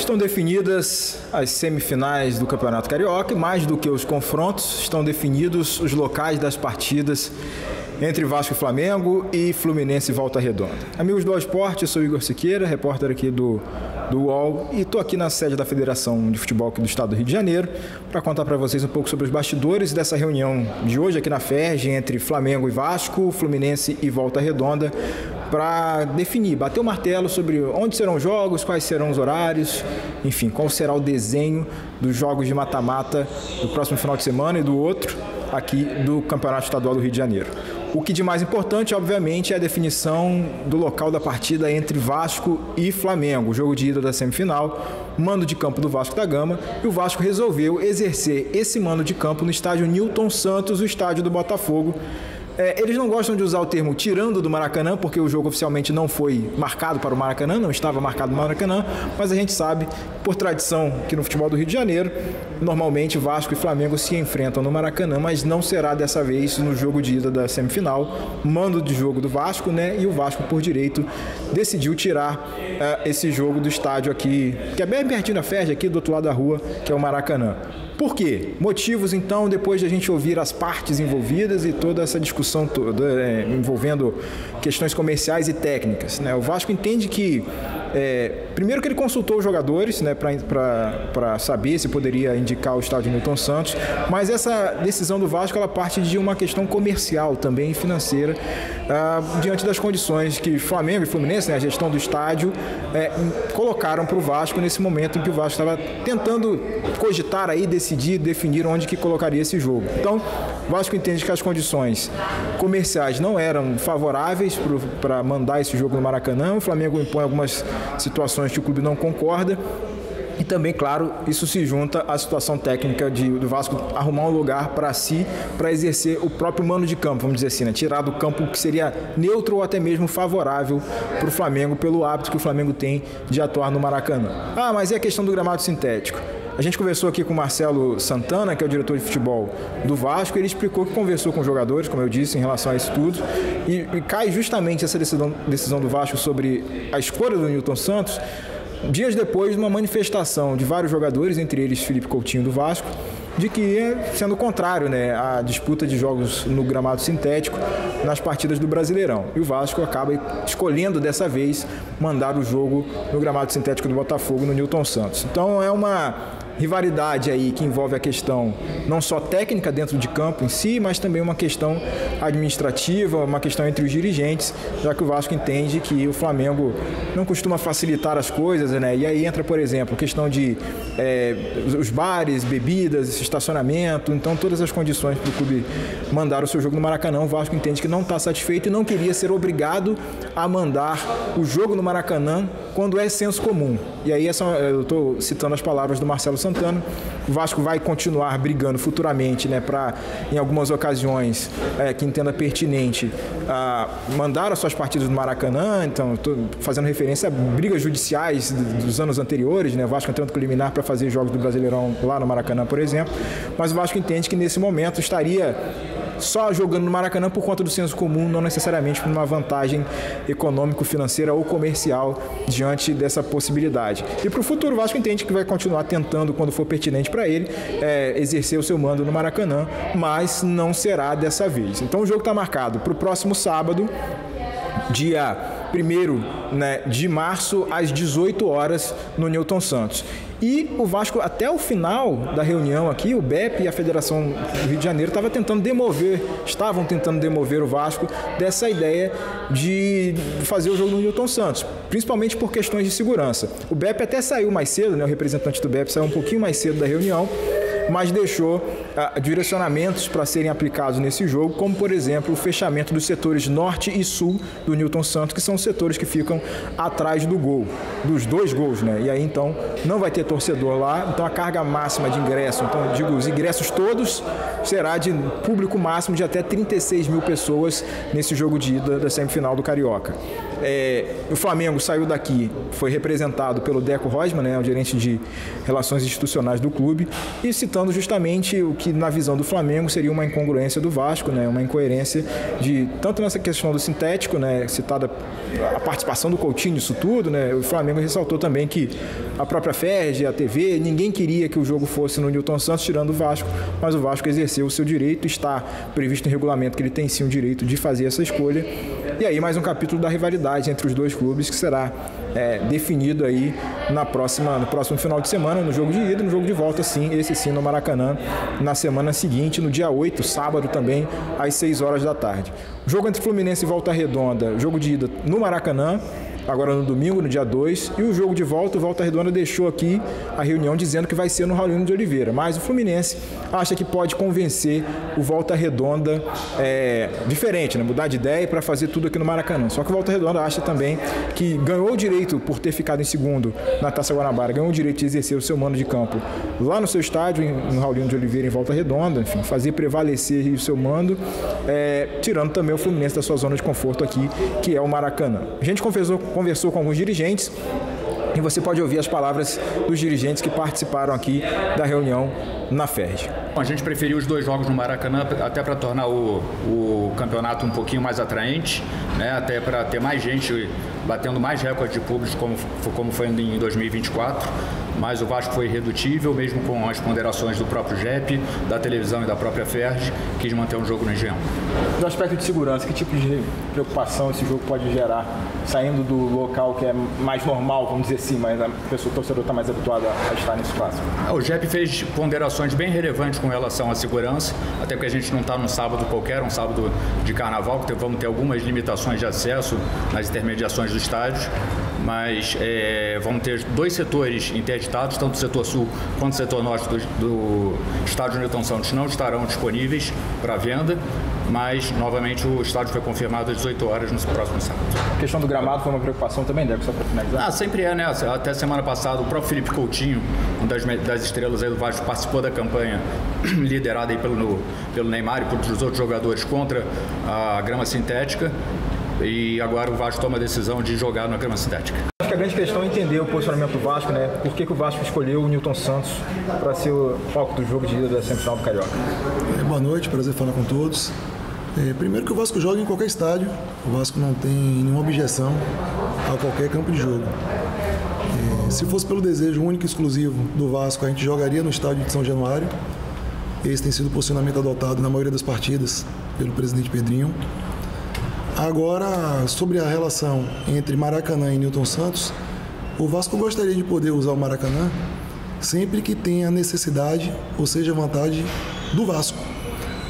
Estão definidas as semifinais do Campeonato Carioca e, mais do que os confrontos, estão definidos os locais das partidas entre Vasco e Flamengo e Fluminense e Volta Redonda. Amigos do All Sport, eu sou Igor Siqueira, repórter aqui do UOL, e estou aqui na sede da Federação de Futebol aqui do Estado do Rio de Janeiro para contar para vocês um pouco sobre os bastidores dessa reunião de hoje aqui na FERJ entre Flamengo e Vasco, Fluminense e Volta Redonda, para definir, bater o martelo sobre onde serão os jogos, quais serão os horários, enfim, qual será o desenho dos jogos de mata-mata do próximo final de semana e do outro aqui do Campeonato Estadual do Rio de Janeiro. O que de mais importante, obviamente, é a definição do local da partida entre Vasco e Flamengo, o jogo de ida da semifinal, mando de campo do Vasco da Gama, e o Vasco resolveu exercer esse mando de campo no estádio Newton Santos, o estádio do Botafogo. Eles não gostam de usar o termo tirando do Maracanã, porque o jogo oficialmente não foi marcado para o Maracanã, não estava marcado no Maracanã, mas a gente sabe, por tradição aqui no futebol do Rio de Janeiro, normalmente Vasco e Flamengo se enfrentam no Maracanã, mas não será dessa vez no jogo de ida da semifinal, mando de jogo do Vasco, né? E o Vasco, por direito, decidiu tirar esse jogo do estádio aqui, que é bem pertinho da FERJ, aqui do outro lado da rua, que é o Maracanã. Por quê? Motivos, então, depois de a gente ouvir as partes envolvidas e toda essa discussão toda envolvendo questões comerciais e técnicas, né? O Vasco entende que, primeiro que ele consultou os jogadores, né, para saber se poderia indicar o estádio Newton Santos, mas essa decisão do Vasco ela parte de uma questão comercial também e financeira, diante das condições que Flamengo e Fluminense, né, a gestão do estádio, colocaram para o Vasco nesse momento em que o Vasco estava tentando cogitar aí, definir onde que colocaria esse jogo. Então, o Vasco entende que as condições comerciais não eram favoráveis para mandar esse jogo no Maracanã. O Flamengo impõe algumas situações que o clube não concorda. E também, claro, isso se junta à situação técnica do Vasco arrumar um lugar para si, para exercer o próprio mando de campo, vamos dizer assim, né? Tirar do campo que seria neutro ou até mesmo favorável para o Flamengo, pelo hábito que o Flamengo tem de atuar no Maracanã. Mas é a questão do gramado sintético. A gente conversou aqui com o Marcelo Santana, que é o diretor de futebol do Vasco, e ele explicou que conversou com os jogadores, como eu disse, em relação a isso tudo, e cai justamente essa decisão do Vasco sobre a escolha do Newton Santos, dias depois de uma manifestação de vários jogadores, entre eles Felipe Coutinho do Vasco, de que ia sendo contrário, né, à disputa de jogos no gramado sintético nas partidas do Brasileirão. E o Vasco acaba escolhendo dessa vez mandar o jogo no gramado sintético do Botafogo, no Newton Santos. Então é uma rivalidade aí que envolve a questão não só técnica dentro de campo em si, mas também uma questão administrativa, uma questão entre os dirigentes, já que o Vasco entende que o Flamengo não costuma facilitar as coisas, né? E aí entra, por exemplo, a questão de os bares, bebidas, estacionamento, então todas as condições para o clube mandar o seu jogo no Maracanã. O Vasco entende que não está satisfeito e não queria ser obrigado a mandar o jogo no Maracanã quando é senso comum. E aí eu estou citando as palavras do Marcelo Santana. O Vasco vai continuar brigando futuramente, né, para, em algumas ocasiões, que entenda pertinente, mandar as suas partidas no Maracanã. Então, estou fazendo referência a brigas judiciais dos anos anteriores, né, o Vasco entrando com liminar para fazer jogos do Brasileirão lá no Maracanã, por exemplo. Mas o Vasco entende que, nesse momento, estaria só jogando no Maracanã por conta do senso comum, não necessariamente por uma vantagem econômico-financeira ou comercial diante dessa possibilidade. E para o futuro, o Vasco entende que vai continuar tentando, quando for pertinente para ele, exercer o seu mando no Maracanã, mas não será dessa vez. Então o jogo está marcado para o próximo sábado, dia 1º, né, de março, às 18 horas, no Newton Santos. E o Vasco, até o final da reunião aqui, o BEP e a Federação do Rio de Janeiro estavam tentando demover o Vasco dessa ideia de fazer o jogo no Newton Santos, principalmente por questões de segurança. O BEP até saiu mais cedo, né, o representante do BEP saiu um pouquinho mais cedo da reunião, mas deixou direcionamentos para serem aplicados nesse jogo, como, por exemplo, o fechamento dos setores norte e sul do Newton Santos, que são os setores que ficam atrás do gol, dos dois gols, né? E aí, então, não vai ter torcedor lá, então a carga máxima de ingresso, então, digo, os ingressos todos, será de público máximo de até 36 mil pessoas nesse jogo de ida da semifinal do Carioca. O Flamengo saiu daqui, foi representado pelo Deco Rosman, né, o gerente de Relações Institucionais do clube, e citando justamente o que, na visão do Flamengo, seria uma incongruência do Vasco, né, uma incoerência tanto nessa questão do sintético, né, citada a participação do Coutinho nisso tudo, né, o Flamengo ressaltou também que a própria Ferg, a TV, ninguém queria que o jogo fosse no Newton Santos, tirando o Vasco, mas o Vasco exerceu o seu direito, está previsto em regulamento que ele tem sim o direito de fazer essa escolha. E aí mais um capítulo da rivalidade entre os dois clubes que será definido aí no próximo final de semana, no jogo de ida e no jogo de volta, sim, esse sim no Maracanã, na semana seguinte, no dia 8, sábado também, às 6 horas da tarde. O jogo entre Fluminense e Volta Redonda, jogo de ida no Maracanã, agora no domingo, no dia 2, e o jogo de volta, o Volta Redonda deixou aqui a reunião dizendo que vai ser no Raulino de Oliveira, mas o Fluminense acha que pode convencer o Volta Redonda diferente, né? Mudar de ideia para fazer tudo aqui no Maracanã. Só que o Volta Redonda acha também que ganhou o direito, por ter ficado em segundo na Taça Guanabara, ganhou o direito de exercer o seu mando de campo lá no seu estádio, no Raulino de Oliveira, em Volta Redonda, enfim, fazer prevalecer o seu mando, tirando também o Fluminense da sua zona de conforto aqui, que é o Maracanã. A gente conversou com alguns dirigentes e você pode ouvir as palavras dos dirigentes que participaram aqui da reunião na Ferg. A gente preferiu os 2 jogos no Maracanã até para tornar o campeonato um pouquinho mais atraente, né? Até para ter mais gente batendo mais recordes de públicos como foi em 2024, mas o Vasco foi irredutível, mesmo com as ponderações do próprio JEP, da televisão e da própria Ferg, quis manter um jogo no Engenhão. Do aspecto de segurança, que tipo de preocupação esse jogo pode gerar, saindo do local que é mais normal, vamos dizer assim, mas o torcedor está mais habituado a estar nesse clássico? O JEP fez ponderações bem relevantes com relação à segurança, até porque a gente não está num sábado qualquer, um sábado de carnaval, que vamos ter algumas limitações de acesso nas intermediações do estádio, mas vamos ter 2 setores interditados, tanto o setor sul quanto o setor norte do estádio Newton Santos não estarão disponíveis para venda, mas novamente o estádio foi confirmado às 18 horas no próximo sábado. A questão do gramado foi uma preocupação também, Deco, só para finalizar? Sempre é, né? Até semana passada o próprio Felipe Coutinho, uma das estrelas aí do Vasco, participou da campanha liderada aí pelo Neymar e por outros jogadores contra a grama sintética. E agora o Vasco toma a decisão de jogar na grama sintética. Acho que a grande questão é entender o posicionamento do Vasco, né? Por que o Vasco escolheu o Newton Santos para ser o foco do jogo de ida da semifinal do Carioca? Boa noite, prazer falar com todos. Primeiro que o Vasco joga em qualquer estádio, o Vasco não tem nenhuma objeção a qualquer campo de jogo. Se fosse pelo desejo único e exclusivo do Vasco, a gente jogaria no estádio de São Januário. Esse tem sido o posicionamento adotado na maioria das partidas pelo presidente Pedrinho. Agora, sobre a relação entre Maracanã e Newton Santos, o Vasco gostaria de poder usar o Maracanã sempre que tenha necessidade, ou seja, vontade do Vasco.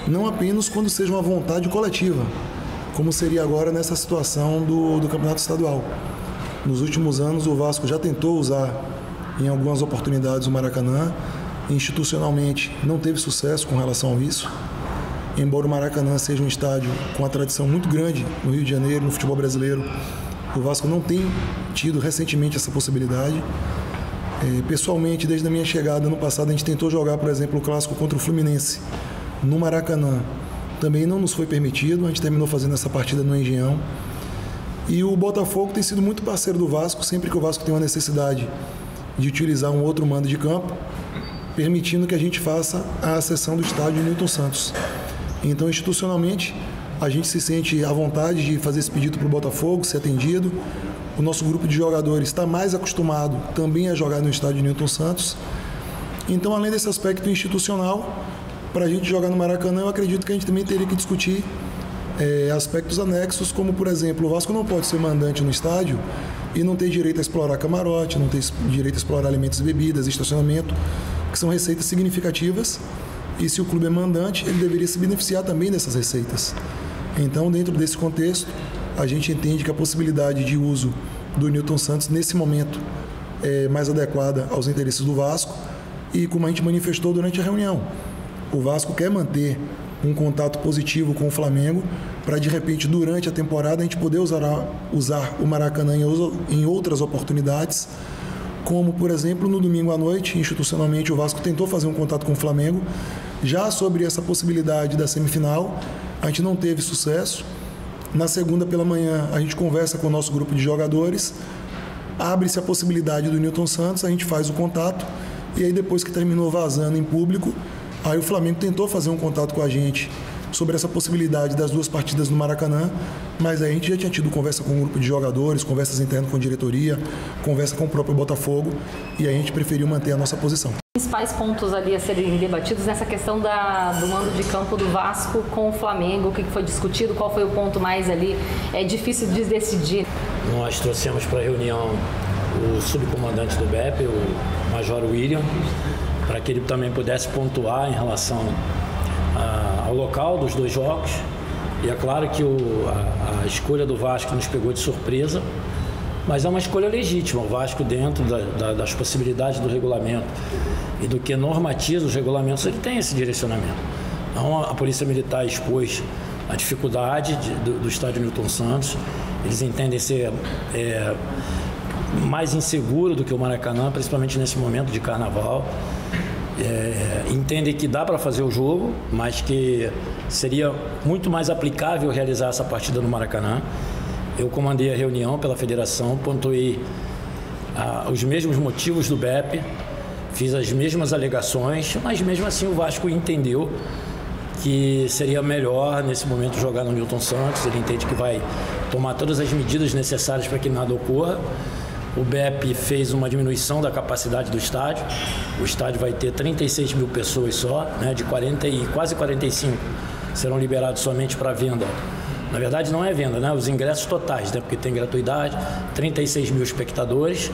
Não apenas quando seja uma vontade coletiva, como seria agora nessa situação do Campeonato Estadual. Nos últimos anos, o Vasco já tentou usar em algumas oportunidades o Maracanã, institucionalmente não teve sucesso com relação a isso. Embora o Maracanã seja um estádio com uma tradição muito grande no Rio de Janeiro, no futebol brasileiro, o Vasco não tem tido recentemente essa possibilidade. Pessoalmente, desde a minha chegada ano passado, a gente tentou jogar, por exemplo, o clássico contra o Fluminense no Maracanã. Também não nos foi permitido, a gente terminou fazendo essa partida no Engenhão. E o Botafogo tem sido muito parceiro do Vasco, sempre que o Vasco tem uma necessidade de utilizar um outro mando de campo, permitindo que a gente faça a acessão do estádio Newton Santos. Então, institucionalmente, a gente se sente à vontade de fazer esse pedido para o Botafogo, ser atendido. O nosso grupo de jogadores está mais acostumado também a jogar no estádio Newton Santos. Então, além desse aspecto institucional, para a gente jogar no Maracanã, eu acredito que a gente também teria que discutir aspectos anexos, como, por exemplo, o Vasco não pode ser mandante no estádio e não ter direito a explorar camarote, não ter direito a explorar alimentos e bebidas, estacionamento, que são receitas significativas. E se o clube é mandante, ele deveria se beneficiar também dessas receitas. Então, dentro desse contexto, a gente entende que a possibilidade de uso do Newton Santos, nesse momento, é mais adequada aos interesses do Vasco e como a gente manifestou durante a reunião. O Vasco quer manter um contato positivo com o Flamengo para, de repente, durante a temporada, a gente poder usar o Maracanã em outras oportunidades, como, por exemplo, no domingo à noite, institucionalmente, o Vasco tentou fazer um contato com o Flamengo. Já sobre essa possibilidade da semifinal, a gente não teve sucesso. Na segunda pela manhã, a gente conversa com o nosso grupo de jogadores, abre-se a possibilidade do Newton Santos, a gente faz o contato, e aí depois que terminou vazando em público, aí o Flamengo tentou fazer um contato com a gente sobre essa possibilidade das 2 partidas no Maracanã, mas aí a gente já tinha tido conversa com um grupo de jogadores, conversas internas com a diretoria, conversa com o próprio Botafogo, e aí a gente preferiu manter a nossa posição. Os principais pontos ali a serem debatidos nessa questão do mando de campo do Vasco com o Flamengo, o que foi discutido, qual foi o ponto mais ali difícil de decidir? Nós trouxemos para a reunião o subcomandante do BEP, o Major William, para que ele também pudesse pontuar em relação ao local dos 2 jogos. E é claro que a escolha do Vasco nos pegou de surpresa, mas é uma escolha legítima. O Vasco, dentro das possibilidades do regulamento e do que normatiza os regulamentos, ele tem esse direcionamento. Então, a Polícia Militar expôs a dificuldade do estádio Newton Santos. Eles entendem ser mais inseguro do que o Maracanã, principalmente nesse momento de carnaval. Entendem que dá para fazer o jogo, mas que seria muito mais aplicável realizar essa partida no Maracanã. Eu comandei a reunião pela federação, pontuei os mesmos motivos do BEP, fiz as mesmas alegações, mas mesmo assim o Vasco entendeu que seria melhor nesse momento jogar no Newton Santos. Ele entende que vai tomar todas as medidas necessárias para que nada ocorra. O BEP fez uma diminuição da capacidade do estádio. O estádio vai ter 36 mil pessoas só, né, de 40 e quase 45 serão liberados somente para venda. Na verdade não é venda, né, os ingressos totais, né, porque tem gratuidade, 36 mil espectadores.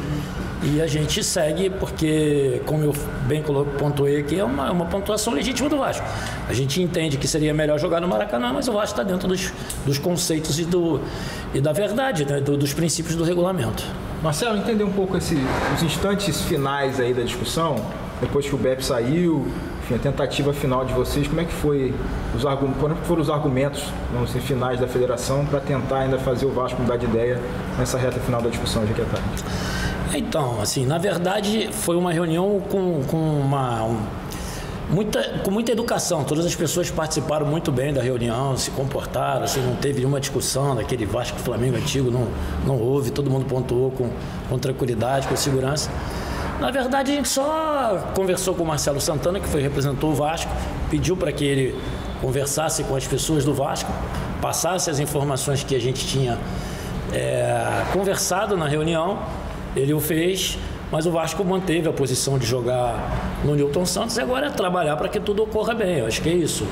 E a gente segue porque, como eu bem pontuei aqui, é uma pontuação legítima do Vasco. A gente entende que seria melhor jogar no Maracanã, mas o Vasco está dentro dos conceitos e da verdade, né, dos princípios do regulamento. Marcelo, entender um pouco os instantes finais aí da discussão, depois que o BEP saiu, enfim, a tentativa final de vocês, como é que foi quando foram os argumentos, vamos dizer, finais da federação para tentar ainda fazer o Vasco mudar de ideia nessa reta final da discussão hoje aqui à tarde? Então, assim, na verdade foi uma reunião com muita educação. Todas as pessoas participaram muito bem da reunião, se comportaram, assim, não teve nenhuma discussão daquele Vasco Flamengo antigo, não houve, todo mundo pontuou com tranquilidade, com segurança. Na verdade, a gente só conversou com o Marcelo Santana, que representou o Vasco, pediu para que ele conversasse com as pessoas do Vasco, passasse as informações que a gente tinha conversado na reunião. Ele o fez, mas o Vasco manteve a posição de jogar no Newton Santos e agora é trabalhar para que tudo ocorra bem. Eu acho que é isso.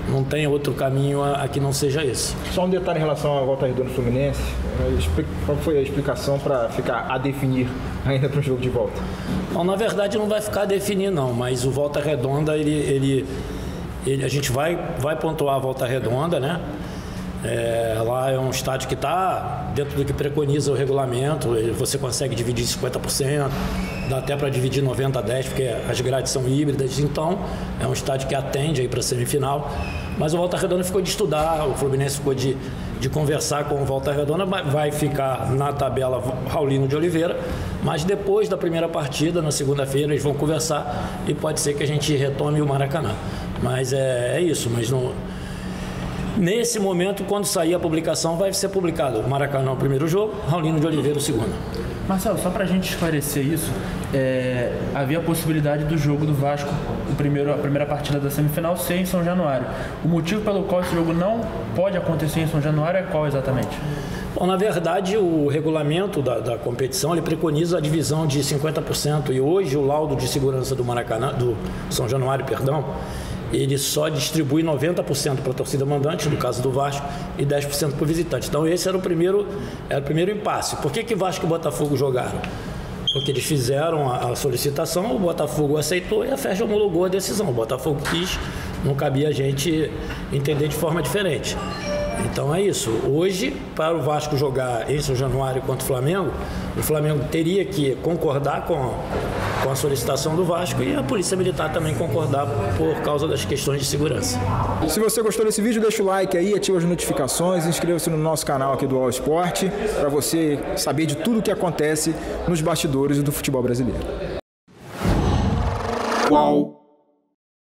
Não tem outro caminho a que não seja esse. Só um detalhe em relação à Volta Redonda Fluminense. Qual foi a explicação para ficar a definir ainda para o jogo de volta? Bom, na verdade não vai ficar a definir não, mas o Volta Redonda, a gente vai pontuar a Volta Redonda, né? Lá é um estádio que está dentro do que preconiza o regulamento. Você consegue dividir 50%, dá até para dividir 90-10, porque as grades são híbridas. Então é um estádio que atende aí para a semifinal. Mas o Volta Redonda ficou de estudar, o Fluminense ficou de conversar com o Volta Redonda. Vai ficar na tabela Raulino de Oliveira, mas depois da primeira partida, na segunda-feira, eles vão conversar e pode ser que a gente retome o Maracanã. Mas é isso, mas não... Nesse momento, quando sair a publicação, vai ser publicado o Maracanã o primeiro jogo, Raulino de Oliveira o segundo. Marcelo, só para a gente esclarecer isso, havia a possibilidade do jogo do Vasco, a primeira partida da semifinal, ser em São Januário. O motivo pelo qual esse jogo não pode acontecer em São Januário é qual exatamente? Bom, na verdade, o regulamento da competição ele preconiza a divisão de 50%, e hoje o laudo de segurança do Maracanã, do São Januário, perdão, ele só distribui 90% para a torcida mandante, no caso do Vasco, e 10% para o visitante. Então esse era o primeiro impasse. Por que Vasco e Botafogo jogaram? Porque eles fizeram a solicitação, o Botafogo aceitou e a FERJ homologou a decisão. O Botafogo quis, não cabia a gente entender de forma diferente. Então é isso. Hoje, para o Vasco jogar em São Januário contra o Flamengo teria que concordar com a solicitação do Vasco e a Polícia Militar também concordar por causa das questões de segurança. Se você gostou desse vídeo, deixa o like aí, ativa as notificações, inscreva-se no nosso canal aqui do All Sport para você saber de tudo o que acontece nos bastidores do futebol brasileiro. Uau.